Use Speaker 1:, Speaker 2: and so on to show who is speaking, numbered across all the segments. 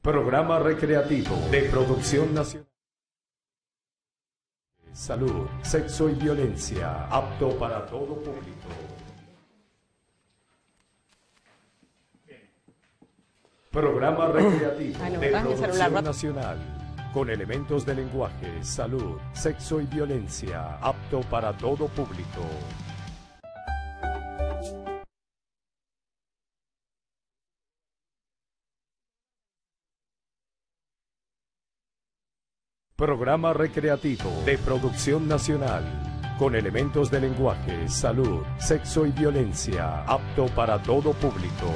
Speaker 1: Programa recreativo de producción nacional. Salud, sexo y violencia, apto para todo público. Programa recreativo de producción nacional, con elementos de lenguaje, salud, sexo y violencia, apto para todo público. Programa recreativo de producción nacional, con elementos de lenguaje, salud, sexo y violencia, apto para todo público.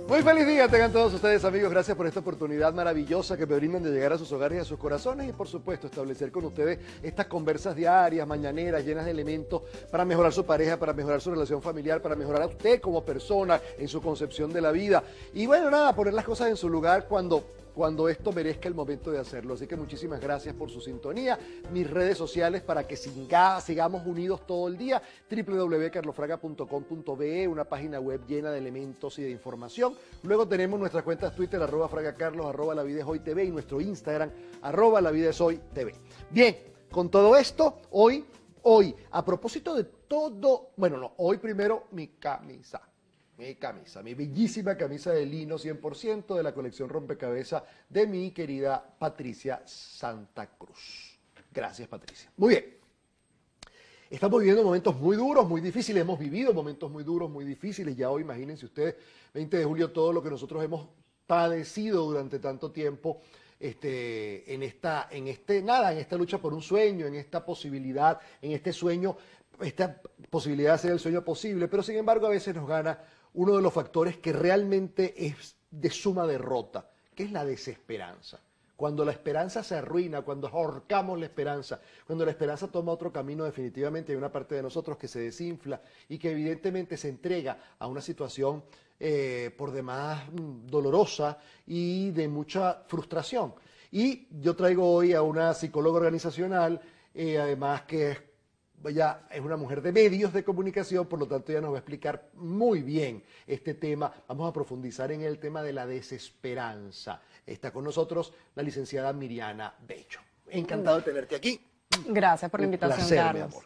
Speaker 2: Muy feliz día tengan todos ustedes, amigos. Gracias por esta oportunidad maravillosa que me brindan de llegar a sus hogares y a sus corazones y, por supuesto, establecer con ustedes estas conversas diarias, mañaneras, llenas de elementos para mejorar su pareja, para mejorar su relación familiar, para mejorar a usted como persona en su concepción de la vida. Y bueno, nada, poner las cosas en su lugar cuando esto merezca el momento de hacerlo. Así que muchísimas gracias por su sintonía. Mis redes sociales para que sigamos unidos todo el día: www.carlosfraga.com.be, una página web llena de elementos y de información. Luego tenemos nuestras cuentas Twitter, @FragaCarlos, @LaVidaEsHoyTV, y nuestro Instagram, @LaVidaEsHoyTV. Bien, con todo esto, hoy, a propósito de todo, bueno, no, hoy primero mi camisa, mi bellísima camisa de lino 100% de la colección Rompecabezas de mi querida Patricia Santa Cruz. Gracias, Patricia. Muy bien. Estamos viviendo momentos muy duros, muy difíciles. Hemos vivido momentos muy duros, muy difíciles. Ya hoy, imagínense ustedes, 20 de julio, todo lo que nosotros hemos padecido durante tanto tiempo en esta lucha por un sueño, en esta posibilidad, en este sueño, esta posibilidad de hacer el sueño posible. Pero sin embargo, a veces nos gana uno de los factores que realmente es de suma derrota, que es la desesperanza. Cuando la esperanza se arruina, cuando ahorcamos la esperanza, cuando la esperanza toma otro camino, definitivamente hay una parte de nosotros que se desinfla y que evidentemente se entrega a una situación por demás dolorosa y de mucha frustración. Y yo traigo hoy a una psicóloga organizacional, además que ella es una mujer de medios de comunicación, por lo tanto ella nos va a explicar muy bien este tema. Vamos a profundizar en el tema de la desesperanza. Está con nosotros la licenciada Miriana Bello. Encantado de tenerte aquí.
Speaker 3: Gracias por la invitación,
Speaker 2: placer,
Speaker 3: Carlos.
Speaker 2: mi amor.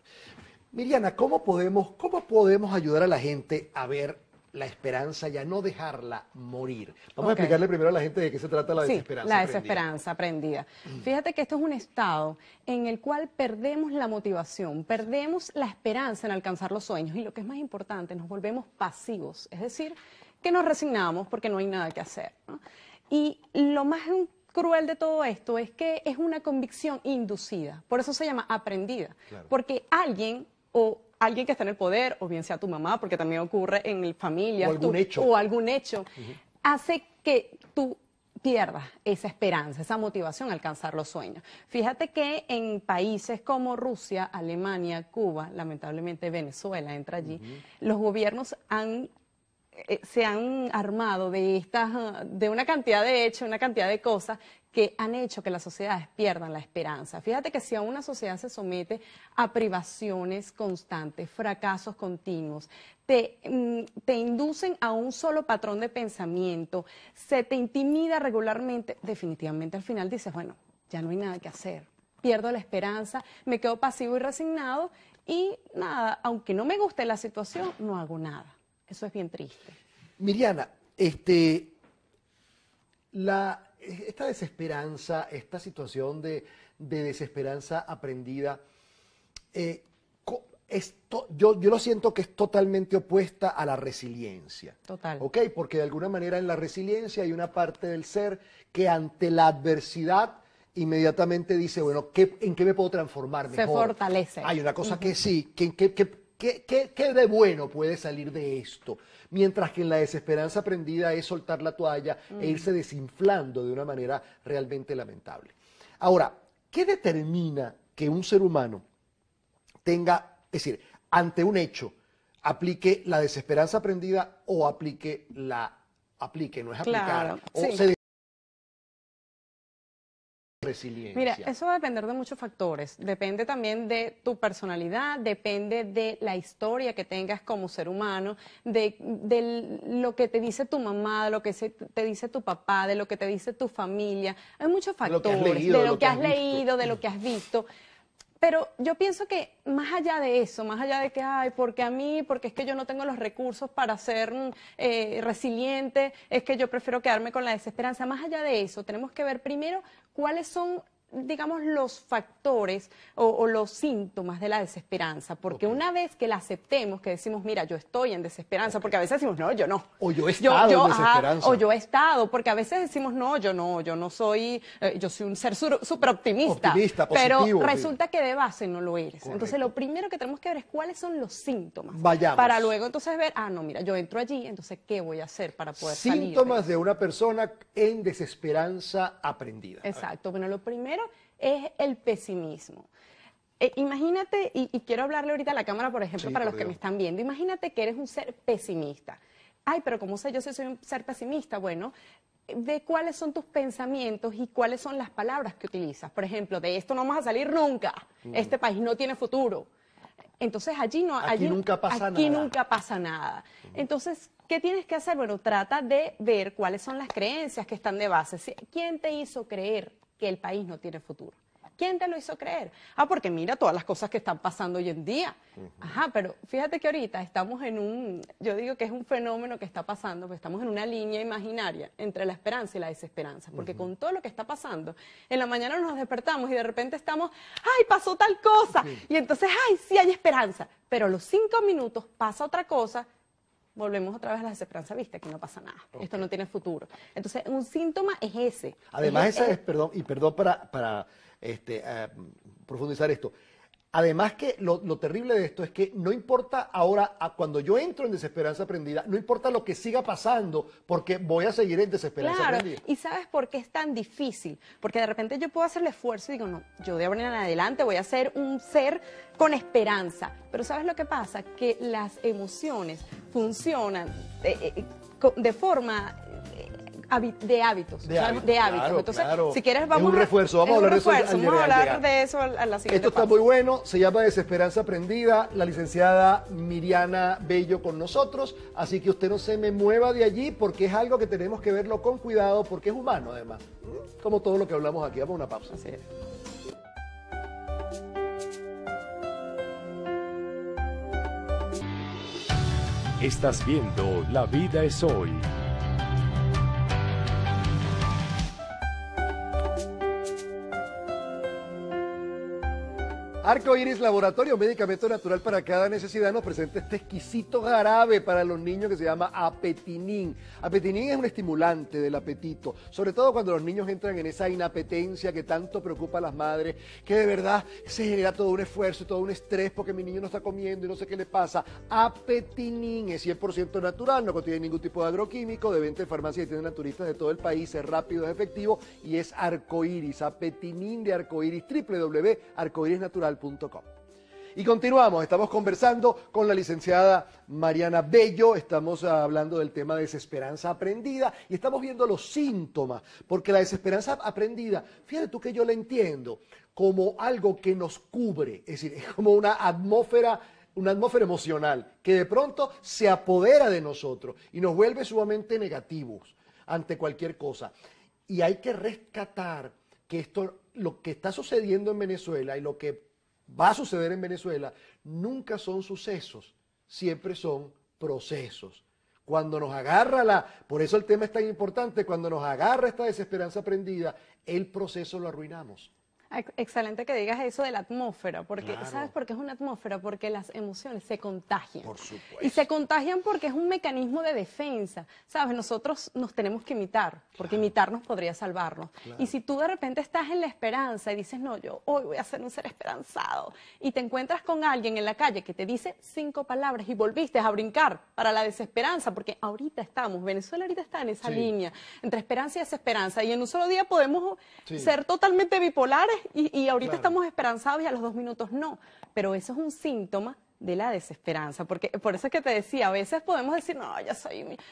Speaker 2: Miriana, ¿cómo podemos ayudar a la gente a ver la esperanza y a no dejarla morir? Vamos a explicarle primero a la gente de qué se trata la desesperanza.
Speaker 3: La desesperanza aprendida. Fíjate que esto es un estado en el cual perdemos la motivación, perdemos la esperanza en alcanzar los sueños y, lo que es más importante, nos volvemos pasivos, es decir, que nos resignamos porque no hay nada que hacer, ¿no? Y lo más cruel de todo esto es que es una convicción inducida, por eso se llama aprendida, claro. Porque alguien que está en el poder, o bien sea tu mamá, porque también ocurre en familias, o algún hecho, hace que tú pierdas esa esperanza, esa motivación a alcanzar los sueños. Fíjate que en países como Rusia, Alemania, Cuba, lamentablemente Venezuela entra allí, los gobiernos se han armado de una cantidad de hechos, una cantidad de cosas que han hecho que las sociedades pierdan la esperanza. Fíjate que si a una sociedad se somete a privaciones constantes, fracasos continuos, te inducen a un solo patrón de pensamiento, se te intimida regularmente, definitivamente al final dices, bueno, ya no hay nada que hacer, pierdo la esperanza, me quedo pasivo y resignado y nada, aunque no me guste la situación, no hago nada. Eso es bien triste.
Speaker 2: Miriana, esta desesperanza, esta situación de desesperanza aprendida, yo lo siento que es totalmente opuesta a la resiliencia.
Speaker 3: Total.
Speaker 2: ¿Ok? Porque de alguna manera en la resiliencia hay una parte del ser que ante la adversidad inmediatamente dice, bueno, ¿en qué me puedo transformar mejor?
Speaker 3: Se fortalece.
Speaker 2: Hay una cosa que sí, ¿qué de bueno puede salir de esto? Mientras que en la desesperanza aprendida es soltar la toalla e irse desinflando de una manera realmente lamentable. Ahora, ¿qué determina que un ser humano tenga, es decir, ante un hecho, aplique la desesperanza aprendida o no es aplicar,
Speaker 3: claro,
Speaker 2: o
Speaker 3: sí.
Speaker 2: se resiliencia?
Speaker 3: Mira, eso va a depender de muchos factores. Depende también de tu personalidad, depende de la historia que tengas como ser humano, de lo que te dice tu mamá, de lo que te dice tu papá, de lo que te dice tu familia. Hay muchos factores, de lo que has leído, de lo que has visto. Pero yo pienso que más allá de eso, más allá de que, ay, porque a mí, porque es que yo no tengo los recursos para ser resiliente, es que yo prefiero quedarme con la desesperanza, más allá de eso, tenemos que ver primero cuáles son, digamos, los factores o los síntomas de la desesperanza, porque una vez que la aceptemos, que decimos, mira, yo estoy en desesperanza, porque a veces decimos, no, yo no.
Speaker 2: O yo he estado en desesperanza.
Speaker 3: O yo he estado, porque a veces decimos, no, yo no soy, yo soy un ser súper optimista.
Speaker 2: Optimista,
Speaker 3: pero
Speaker 2: positivo,
Speaker 3: resulta que de base no lo eres.
Speaker 2: Correcto.
Speaker 3: Entonces, lo primero que tenemos que ver es cuáles son los síntomas.
Speaker 2: Vayamos.
Speaker 3: Para luego entonces ver, no, mira, yo entro allí, entonces, ¿qué voy a hacer para poder salir?
Speaker 2: Síntomas de una persona en desesperanza aprendida.
Speaker 3: Exacto. Bueno, lo primero es el pesimismo. Imagínate, y quiero hablarle ahorita a la cámara, por ejemplo, para los que me están viendo, imagínate que eres un ser pesimista. Ay, pero ¿cómo sé yo si soy un ser pesimista? Bueno, de cuáles son tus pensamientos y cuáles son las palabras que utilizas. Por ejemplo, de esto no vamos a salir nunca, este país no tiene futuro. Entonces allí
Speaker 2: nunca pasa nada.
Speaker 3: Aquí nunca pasa nada. Entonces, ¿qué tienes que hacer? Bueno, trata de ver cuáles son las creencias que están de base. ¿Quién te hizo creer que el país no tiene futuro? ¿Quién te lo hizo creer? Porque mira todas las cosas que están pasando hoy en día. Pero fíjate que ahorita estamos yo digo que es un fenómeno que está pasando, pues estamos en una línea imaginaria entre la esperanza y la desesperanza, porque con todo lo que está pasando, en la mañana nos despertamos y de repente estamos, ¡ay, pasó tal cosa! Y entonces, ¡ay, sí hay esperanza! Pero a los 5 minutos pasa otra cosa, volvemos otra vez a la desesperanza, viste, que no pasa nada, esto no tiene futuro. Entonces, un síntoma es ese.
Speaker 2: Además, perdón para profundizar esto. Además que lo terrible de esto es que no importa ahora, cuando yo entro en desesperanza aprendida, no importa lo que siga pasando, porque voy a seguir en desesperanza aprendida.
Speaker 3: ¿Y sabes por qué es tan difícil? Porque de repente yo puedo hacer el esfuerzo y digo, no, yo de ahora en adelante voy a ser un ser con esperanza. Pero ¿sabes lo que pasa? Que las emociones funcionan de forma... de hábitos.
Speaker 2: Claro,
Speaker 3: entonces,
Speaker 2: claro.
Speaker 3: Si quieres, vamos
Speaker 2: es un refuerzo. Vamos a hablar
Speaker 3: de eso a la siguiente
Speaker 2: Esto está muy bueno, se llama Desesperanza Aprendida, la licenciada Miriana Bello con nosotros, así que usted no se me mueva de allí porque es algo que tenemos que verlo con cuidado porque es humano además, como todo lo que hablamos aquí. Vamos a una pausa.
Speaker 3: Así es.
Speaker 1: Estás viendo La Vida es Hoy.
Speaker 2: Arcoíris Laboratorio, medicamento natural para cada necesidad, nos presenta este exquisito jarabe para los niños que se llama Apetinín. Apetinín es un estimulante del apetito, sobre todo cuando los niños entran en esa inapetencia que tanto preocupa a las madres, que de verdad se genera todo un esfuerzo y todo un estrés porque mi niño no está comiendo y no sé qué le pasa. Apetinín es 100% natural, no contiene ningún tipo de agroquímico, de venta en farmacias y tiendas naturistas de todo el país, es rápido, es efectivo y es Arcoíris. Apetinín de Arcoíris, www.arcoirisnatural.com. Y continuamos, estamos conversando con la licenciada Mariana Bello, estamos hablando del tema de desesperanza aprendida y estamos viendo los síntomas, porque la desesperanza aprendida, fíjate tú que yo la entiendo como algo que nos cubre, es decir, es como una atmósfera emocional que de pronto se apodera de nosotros y nos vuelve sumamente negativos ante cualquier cosa. Y hay que rescatar que lo que está sucediendo en Venezuela y lo que va a suceder en Venezuela, nunca son sucesos, siempre son procesos. Cuando nos agarra por eso el tema es tan importante, cuando nos agarra esta desesperanza aprendida, el proceso lo arruinamos.
Speaker 3: Excelente que digas eso de la atmósfera, porque ¿sabes por qué es una atmósfera? Porque las emociones se contagian.
Speaker 2: Por supuesto.
Speaker 3: Y se contagian porque es un mecanismo de defensa, ¿sabes? Nosotros nos tenemos que imitar, porque imitarnos podría salvarnos. Y si tú de repente estás en la esperanza y dices, no, yo hoy voy a ser un ser esperanzado, y te encuentras con alguien en la calle que te dice 5 palabras y volviste a brincar para la desesperanza, porque Venezuela ahorita está en esa línea, entre esperanza y desesperanza, y en un solo día podemos ser totalmente bipolares y ahorita estamos esperanzados y a los 2 minutos no, pero eso es un síntoma de la desesperanza, porque por eso es que te decía, a veces podemos decir, no,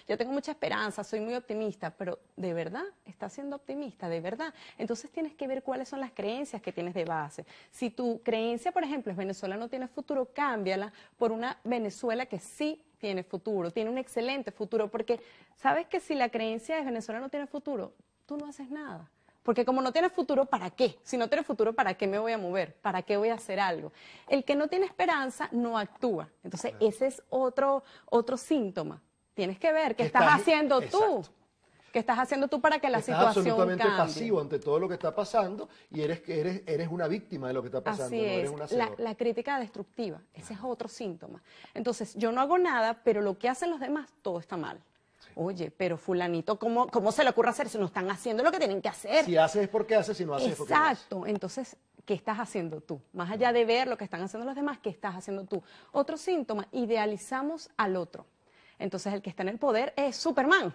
Speaker 3: yo tengo mucha esperanza, soy muy optimista, pero ¿de verdad estás siendo optimista? ¿De verdad? Entonces tienes que ver cuáles son las creencias que tienes de base. Si tu creencia, por ejemplo, es Venezuela no tiene futuro, cámbiala por una Venezuela que sí tiene futuro, tiene un excelente futuro, porque sabes que si la creencia es Venezuela no tiene futuro, tú no haces nada. Porque como no tienes futuro, ¿para qué? Si no tienes futuro, ¿para qué me voy a mover? ¿Para qué voy a hacer algo? El que no tiene esperanza no actúa. Entonces, ese es otro síntoma. Tienes que ver qué estás haciendo tú. ¿Qué estás haciendo tú para que la situación cambie? Estás
Speaker 2: absolutamente pasivo ante todo lo que está pasando y eres una víctima de lo que está pasando.
Speaker 3: Así es,
Speaker 2: no eres una
Speaker 3: la crítica destructiva, ese es otro síntoma. Entonces, yo no hago nada, pero lo que hacen los demás, todo está mal. Oye, pero fulanito, ¿cómo se le ocurre hacer si no están haciendo lo que tienen que hacer?
Speaker 2: Si haces es porque haces, si no haces es porque no haces.
Speaker 3: Exacto. Entonces, ¿qué estás haciendo tú? Más allá de ver lo que están haciendo los demás, ¿qué estás haciendo tú? Otro síntoma, idealizamos al otro. Entonces, el que está en el poder es Superman.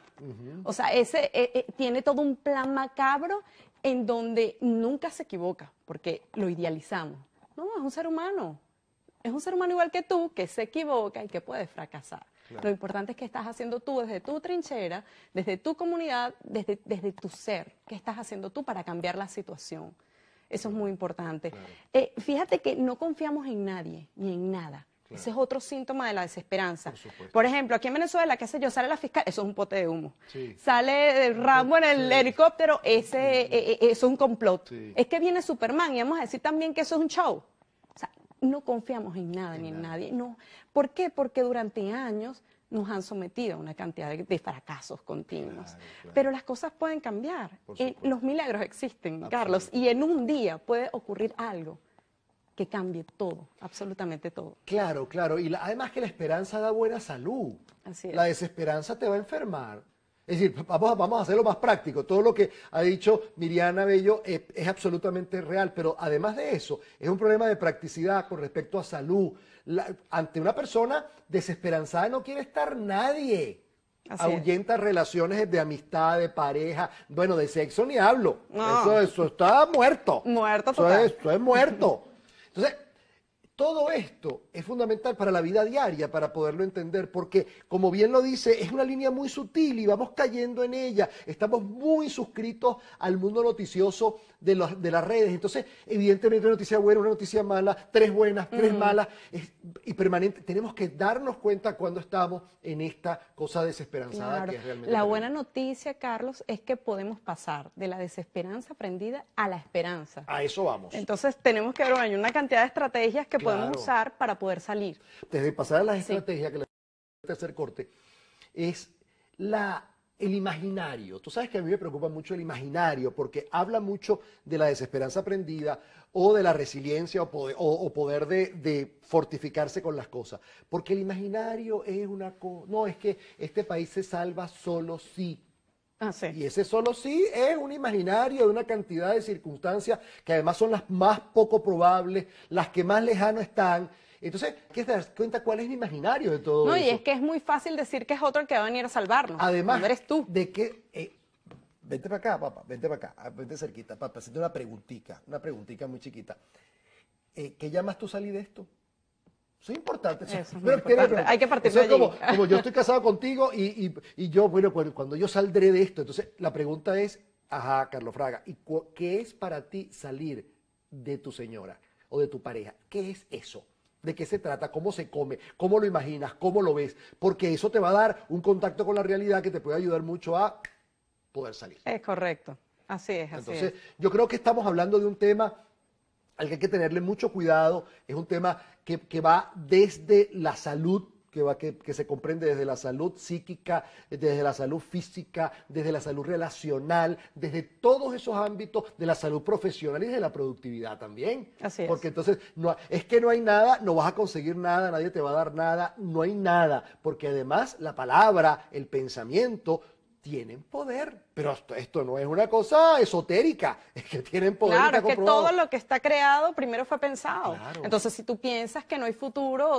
Speaker 3: O sea, ese tiene todo un plan macabro en donde nunca se equivoca, porque lo idealizamos. No, es un ser humano. Es un ser humano igual que tú, que se equivoca y que puede fracasar. Claro. Lo importante es qué estás haciendo tú desde tu trinchera, desde tu comunidad, desde tu ser. ¿Qué estás haciendo tú para cambiar la situación? Eso es muy importante. Claro. Fíjate que no confiamos en nadie ni en nada. Claro. Ese es otro síntoma de la desesperanza. Por ejemplo, aquí en Venezuela, qué sé yo, sale la fiscal, eso es un pote de humo. Sí. Sale Rambo en el helicóptero, eso es un complot. Sí. Es que viene Superman y vamos a decir también que eso es un show. O sea, no confiamos en nada ni en nadie. No. ¿Por qué? Porque durante años nos han sometido a una cantidad de fracasos continuos. Claro. Pero las cosas pueden cambiar. Los milagros existen, Carlos, y en un día puede ocurrir algo que cambie todo, absolutamente todo.
Speaker 2: Claro, claro. Y además que la esperanza da buena salud.
Speaker 3: Así es.
Speaker 2: La desesperanza te va a enfermar. Es decir, vamos a hacerlo más práctico. Todo lo que ha dicho Miriana Bello es absolutamente real, pero además de eso, es un problema de practicidad con respecto a salud. Ante una persona desesperanzada no quiere estar nadie. Ahuyenta relaciones de amistad, de pareja, bueno, de sexo ni hablo. No. Eso está muerto.
Speaker 3: Muerto total.
Speaker 2: Eso es muerto. Entonces, todo esto es fundamental para la vida diaria, para poderlo entender, porque, como bien lo dice, es una línea muy sutil y vamos cayendo en ella. Estamos muy suscritos al mundo noticioso de las redes. Entonces, evidentemente, una noticia buena, una noticia mala, tres buenas, tres malas, y permanente. Tenemos que darnos cuenta cuando estamos en esta cosa desesperanzada,
Speaker 3: claro.
Speaker 2: Que es realmente
Speaker 3: la buena noticia, Carlos, es que podemos pasar de la desesperanza aprendida a la esperanza.
Speaker 2: A eso vamos.
Speaker 3: Entonces, tenemos que ver una cantidad de estrategias que podemos usar para poder salir.
Speaker 2: Desde pasar a las estrategias, que le tercer corte, es el imaginario. Tú sabes que a mí me preocupa mucho el imaginario, porque habla mucho de la desesperanza aprendida o de la resiliencia o poder de fortificarse con las cosas. Porque el imaginario es una cosa, no, es que este país se salva solo si.
Speaker 3: Sí.
Speaker 2: Y ese solo sí es un imaginario de una cantidad de circunstancias que además son las más poco probables, las que más lejano están. Entonces, hay que dar cuenta cuál es el imaginario de todo eso.
Speaker 3: No, y es que es muy fácil decir que es otro el que va a venir a salvarnos.
Speaker 2: Además,
Speaker 3: no eres tú.
Speaker 2: De que, vente para acá, papá, vente para acá, vente cerquita, papá, hacerte una preguntita muy chiquita. ¿Qué llamas tú salir de esto? Eso es importante.
Speaker 3: Eso es muy importante. Hay que partir de allí.
Speaker 2: Como yo estoy casado contigo y yo, bueno, cuando yo saldré de esto, entonces la pregunta es, Carlos Fraga, ¿y qué es para ti salir de tu señora o de tu pareja? ¿Qué es eso? ¿De qué se trata? ¿Cómo se come? ¿Cómo lo imaginas? ¿Cómo lo ves? Porque eso te va a dar un contacto con la realidad que te puede ayudar mucho a poder salir.
Speaker 3: Es correcto. Así es.
Speaker 2: Entonces, yo creo que estamos hablando de un tema al que hay que tenerle mucho cuidado. Es un tema que va desde la salud, que se comprende desde la salud psíquica, desde la salud física, desde la salud relacional, desde todos esos ámbitos de la salud profesional y de la productividad también.
Speaker 3: Así es.
Speaker 2: Porque entonces es que no hay nada, no vas a conseguir nada, nadie te va a dar nada, no hay nada, porque además la palabra, el pensamiento tienen poder, pero esto no es una cosa esotérica, es que tienen poder.
Speaker 3: Claro, es que todo lo que está creado primero fue pensado. Claro. Entonces, si tú piensas que no hay futuro,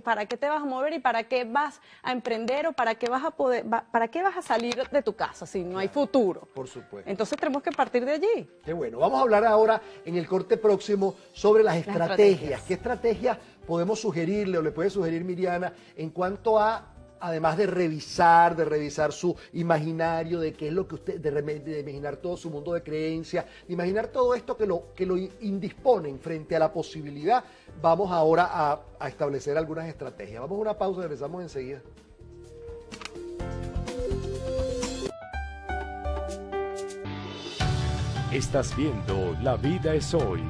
Speaker 3: ¿para qué te vas a mover y para qué vas a emprender o para qué vas a salir de tu casa si no hay futuro?
Speaker 2: Por supuesto.
Speaker 3: Entonces tenemos que partir de allí.
Speaker 2: Qué bueno. Vamos a hablar ahora en el corte próximo sobre las estrategias. ¿Qué estrategias podemos sugerirle o le puede sugerir Miriana en cuanto a, además de revisar su imaginario, de qué es lo que usted, de imaginar todo su mundo de creencias, de imaginar todo esto que lo indisponen frente a la posibilidad? Vamos ahora a establecer algunas estrategias. Vamos a una pausa y regresamos enseguida.
Speaker 1: Estás viendo La Vida es Hoy.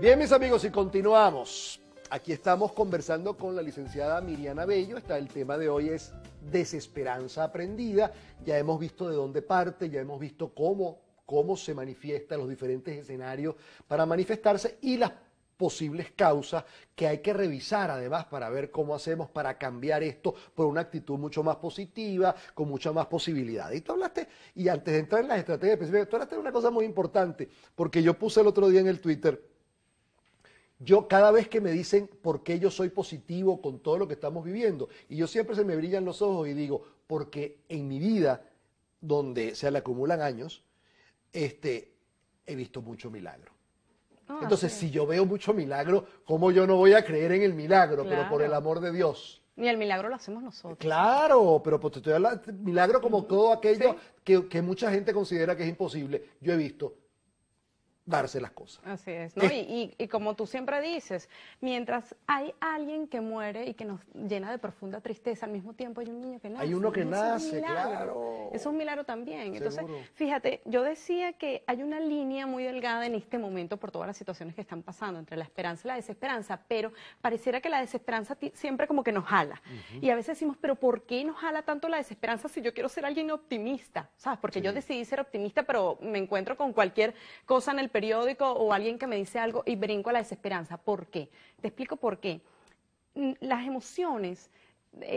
Speaker 2: Bien, mis amigos, y continuamos. Aquí estamos conversando con la licenciada Miriana Bello. El tema de hoy es desesperanza aprendida. Ya hemos visto de dónde parte, ya hemos visto cómo se manifiesta, los diferentes escenarios para manifestarse y las posibles causas que hay que revisar además para ver cómo hacemos para cambiar esto por una actitud mucho más positiva, con mucha más posibilidad. Y tú hablaste, y antes de entrar en las estrategias específicas, tú hablaste de una cosa muy importante, porque yo puse el otro día en el Twitter, yo cada vez que me dicen por qué yo soy positivo con todo lo que estamos viviendo, y yo siempre se me brillan los ojos y digo, porque en mi vida, donde se le acumulan años, he visto mucho milagro. Entonces, si yo veo mucho milagro, ¿cómo yo no voy a creer en el milagro? Claro. Pero por el amor de Dios.
Speaker 3: Y el milagro lo hacemos nosotros.
Speaker 2: Claro, pero pues te estoy hablando, milagro como todo aquello que mucha gente considera que es imposible. Yo he visto darse las cosas.
Speaker 3: Así es, ¿no? Y como tú siempre dices, mientras hay alguien que muere y que nos llena de profunda tristeza, al mismo tiempo hay un niño que nace.
Speaker 2: Hay uno que nace, claro.
Speaker 3: Eso es un milagro también.
Speaker 2: Seguro.
Speaker 3: Entonces, fíjate, yo decía que hay una línea muy delgada en este momento por todas las situaciones que están pasando entre la esperanza y la desesperanza, pero pareciera que la desesperanza siempre como que nos jala. Y a veces decimos, pero ¿por qué nos jala tanto la desesperanza si yo quiero ser alguien optimista? ¿Sabes? Porque yo decidí ser optimista, pero me encuentro con cualquier cosa en el periódico o alguien que me dice algo y brinco a la desesperanza. ¿Por qué? Te explico por qué. Las emociones,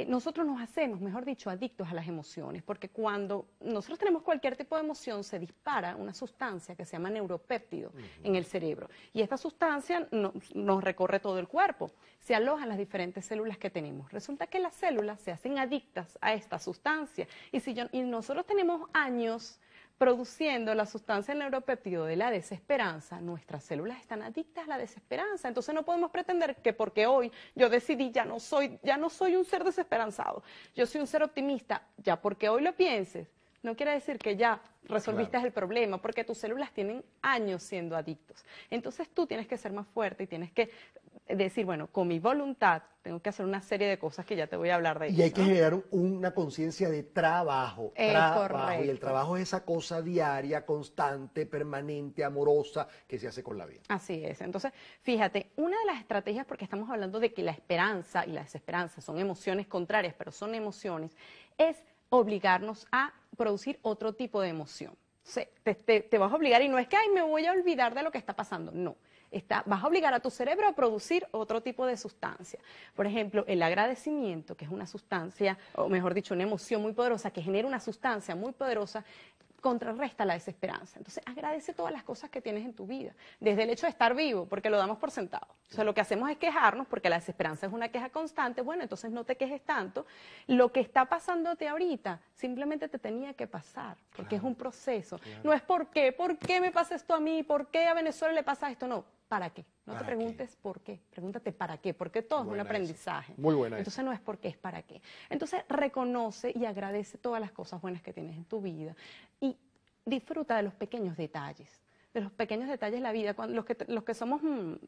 Speaker 3: nosotros nos hacemos, mejor dicho, adictos a las emociones, porque cuando nosotros tenemos cualquier tipo de emoción se dispara una sustancia que se llama neuropéptido en el cerebro, y esta sustancia nos recorre todo el cuerpo, se aloja en las diferentes células que tenemos. Resulta que las células se hacen adictas a esta sustancia, y nosotros tenemos años produciendo la sustancia del neuropéptido de la desesperanza, nuestras células están adictas a la desesperanza. Entonces no podemos pretender que porque hoy yo decidí ya no soy un ser desesperanzado, yo soy un ser optimista, ya porque hoy lo pienses, no quiere decir que ya resolviste el problema, porque tus células tienen años siendo adictos. Entonces tú tienes que ser más fuerte y tienes que decir, bueno, con mi voluntad tengo que hacer una serie de cosas que ya te voy a hablar de ellas.
Speaker 2: Y hay que generar una conciencia de trabajo. Y el trabajo es esa cosa diaria, constante, permanente, amorosa, que se hace con la vida.
Speaker 3: Así es. Entonces, fíjate, una de las estrategias, porque estamos hablando de que la esperanza y la desesperanza son emociones contrarias, pero son emociones, es obligarnos a producir otro tipo de emoción. Te vas a obligar, y no es que, ay, me voy a olvidar de lo que está pasando, no. Vas a obligar a tu cerebro a producir otro tipo de sustancia. Por ejemplo, el agradecimiento, que es una sustancia, o mejor dicho, una emoción muy poderosa, que genera una sustancia muy poderosa, contrarresta la desesperanza. Entonces, agradece todas las cosas que tienes en tu vida, desde el hecho de estar vivo, porque lo damos por sentado. O sea, lo que hacemos es quejarnos, porque la desesperanza es una queja constante. Bueno, entonces no te quejes tanto. Lo que está pasándote ahorita simplemente te tenía que pasar, porque es un proceso. No es ¿por qué me pasa esto a mí? ¿Por qué a Venezuela le pasa esto? No, ¿para qué? No te preguntes por qué, pregúntate para qué, porque todo es un aprendizaje.
Speaker 2: Muy buena.
Speaker 3: Entonces no es por qué, es para qué. Entonces reconoce y agradece todas las cosas buenas que tienes en tu vida y disfruta de los pequeños detalles. De los pequeños detalles de la vida. Cuando los que somos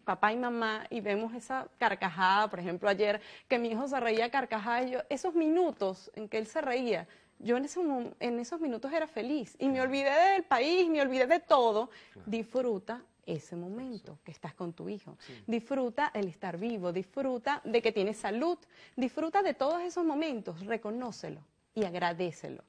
Speaker 3: papá y mamá y vemos esa carcajada, por ejemplo ayer que mi hijo se reía carcajada, y yo, esos minutos en que él se reía, yo en esos minutos era feliz y me olvidé del país, me olvidé de todo. Disfruta ese momento que estás con tu hijo. Disfruta el estar vivo, disfruta de que tienes salud, disfruta de todos esos momentos, reconócelo y agradécelo.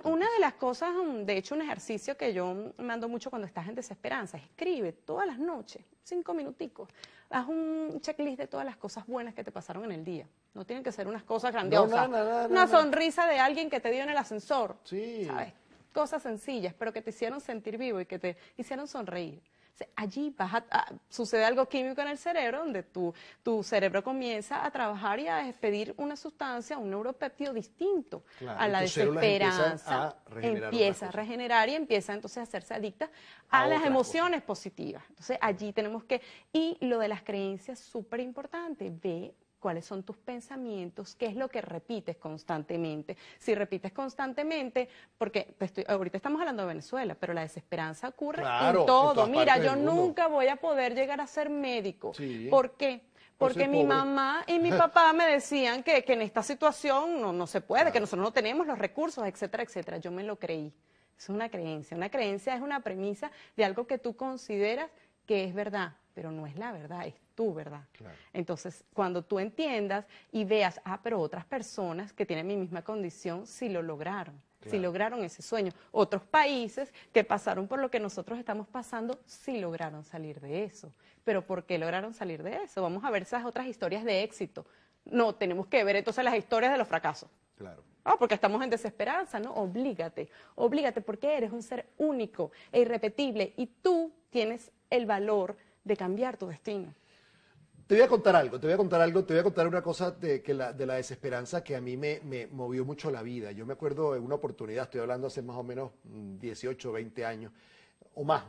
Speaker 3: Una de las cosas, de hecho, un ejercicio que yo mando mucho cuando estás en desesperanza, escribe todas las noches, 5 minuticos, haz un checklist de todas las cosas buenas que te pasaron en el día. No tienen que ser unas cosas grandiosas. Una sonrisa de alguien que te dio en el ascensor, ¿sabes? Cosas sencillas, pero que te hicieron sentir vivo y que te hicieron sonreír. Allí sucede algo químico en el cerebro donde tu cerebro comienza a trabajar y a despedir una sustancia, un neuropéptido distinto a la desesperanza. Empieza a regenerar y empieza entonces a hacerse adicta a las emociones positivas. Entonces allí tenemos que, y lo de las creencias, súper importante, ve cuáles son tus pensamientos, qué es lo que repites constantemente. Si repites constantemente, porque ahorita estamos hablando de Venezuela, pero la desesperanza ocurre en todo. Mira, yo nunca voy a poder llegar a ser médico. Sí. ¿Por qué? Porque mi mamá y mi papá me decían que en esta situación no se puede, que nosotros no tenemos los recursos, etcétera, etcétera. Yo me lo creí. Es una creencia. Una creencia es una premisa de algo que tú consideras que es verdad, pero no es la verdad, es tu verdad. Claro. Entonces, cuando tú entiendas y veas, pero otras personas que tienen mi misma condición sí lo lograron, claro, sí lograron ese sueño. Otros países que pasaron por lo que nosotros estamos pasando sí lograron salir de eso. ¿Pero por qué lograron salir de eso? Vamos a ver esas otras historias de éxito. No, tenemos que ver entonces las historias de los fracasos. Claro. Porque estamos en desesperanza, ¿no? Oblígate, porque eres un ser único e irrepetible y tú tienes el valor de cambiar tu destino.
Speaker 2: Te voy a contar algo, te voy a contar una cosa de la desesperanza que a mí me movió mucho la vida. Yo me acuerdo de una oportunidad, estoy hablando hace más o menos 18, 20 años, o más,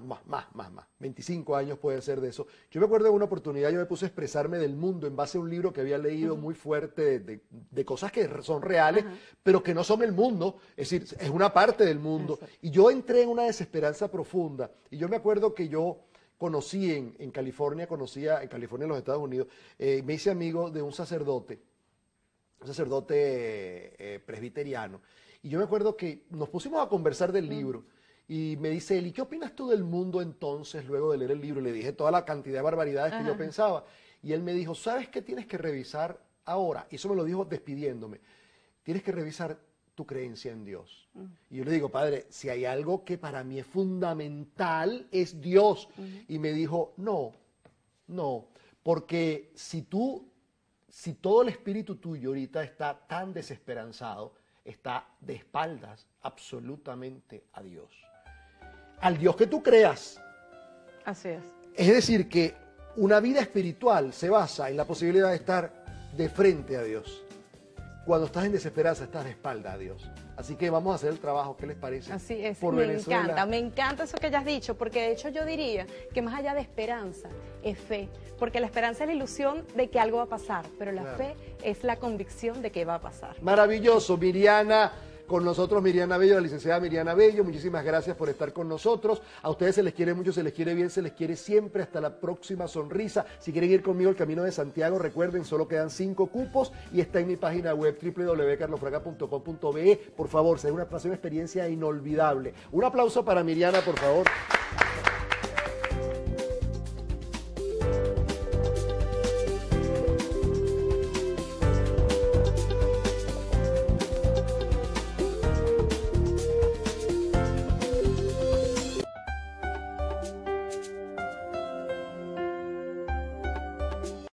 Speaker 2: 25 años puede ser de eso. Yo me acuerdo de una oportunidad, yo me puse a expresarme del mundo en base a un libro que había leído muy fuerte de cosas que son reales, pero que no son el mundo, es decir, es una parte del mundo. Y yo entré en una desesperanza profunda, y yo me acuerdo que yo conocí en California, en los Estados Unidos, me hice amigo de un sacerdote presbiteriano, y yo me acuerdo que nos pusimos a conversar del libro, y me dice él, ¿y qué opinas tú del mundo entonces, luego de leer el libro? Le dije toda la cantidad de barbaridades que yo pensaba, y él me dijo, ¿sabes qué tienes que revisar ahora? Y eso me lo dijo despidiéndome, tienes que revisar tu creencia en Dios. Y yo le digo, padre, si hay algo que para mí es fundamental, es Dios. Y me dijo, no, porque si todo el espíritu tuyo ahorita está tan desesperanzado, está de espaldas absolutamente a Dios. Al Dios que tú creas.
Speaker 3: Así es.
Speaker 2: Es decir, que una vida espiritual se basa en la posibilidad de estar de frente a Dios. Cuando estás en desesperanza, estás de espalda a Dios. Así que vamos a hacer el trabajo, ¿qué les parece?
Speaker 3: Así es, me encanta eso que ya has dicho, porque de hecho yo diría que más allá de esperanza es fe, porque la esperanza es la ilusión de que algo va a pasar, pero la fe es la convicción de que va a pasar.
Speaker 2: Maravilloso, Miriana. Con nosotros Miriana Bello, la licenciada Miriana Bello, muchísimas gracias por estar con nosotros. A ustedes se les quiere mucho, se les quiere bien, se les quiere siempre. Hasta la próxima sonrisa. Si quieren ir conmigo al Camino de Santiago, recuerden, solo quedan 5 cupos y está en mi página web www.carlosfraga.com.be. Por favor, será una experiencia inolvidable. Un aplauso para Miriana, por favor.